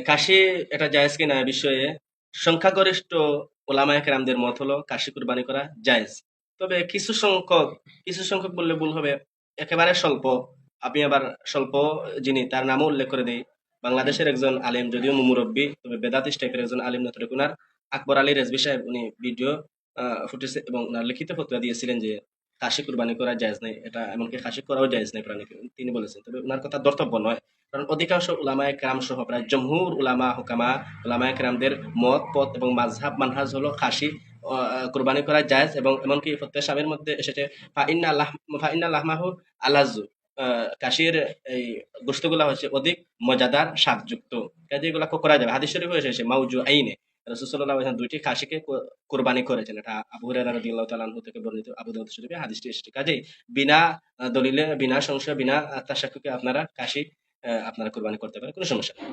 কাশি এটা জায়েজ কিনা এ বিষয়ে সংখ্যাগরিষ্ঠ ওলামায়ে কেরামদের মত হলো কাশি কুরবানি করা জায়েজ। তবে কিছু সংখ্যক বললে ভুল হবে, একেবারে স্বল্প। আমি আবার স্বল্প যিনি তার নামও উল্লেখ করে দেই। বাংলাদেশের একজন আলেম, যদিও মুরব্বী, তবে বেদাতিস টাইপের একজন আলেম যতটুকু উনার, আকবর আলী রেজভী সাহেব, উনি ভিডিও ফুটেছে এবং উনার লিখিত ফতোয়া দিয়েছিলেন যে খাসি কুরবানি করা জায়েজ নাই, এটা এমনকি খাসি করাও জায়েজ নাই প্রাণীকে, তিনি বলেছেন। তবে উনার কথা ধর্তব্য নয়, কারণ অধিকাংশ উলামায়ে কেরাম সহ প্রায় জমহুর উলামা হুকামা উলামায়ে কেরামদের মত পথ এবং মাযহাব মানহাজ হলো খাসি কুরবানি করা জায়েজ, এবং এমনকি ফতোয়া সাহেবের মধ্যে এসেছে ফাইন্না লাহমাহু আলাজু, কাশির এই গোস্তগুলা হচ্ছে অধিক মজাদার স্বাদযুক্ত, কাজে এগুলা করা যাবে। হাদিস শরীফে এসেছে মাউজু আইনে রাসূল সাল্লাল্লাহু আলাইহি ওয়াসাল্লাম দুইটি খাসিকে কুরবানি করেছেন। এটা আবু হুরায়রা রাদিয়াল্লাহু তাআলা আনহু থেকে বর্ণিত, আবু দাউদ শরীফে হাদিসটি এসেছে। কাজেই বিনা দলিলে, বিনা সংশয়ে, বিনা তাসাক্কুকে আপনারা কাশি আপনারা কুরবানি করতে পারেন, কোনো সমস্যা নেই।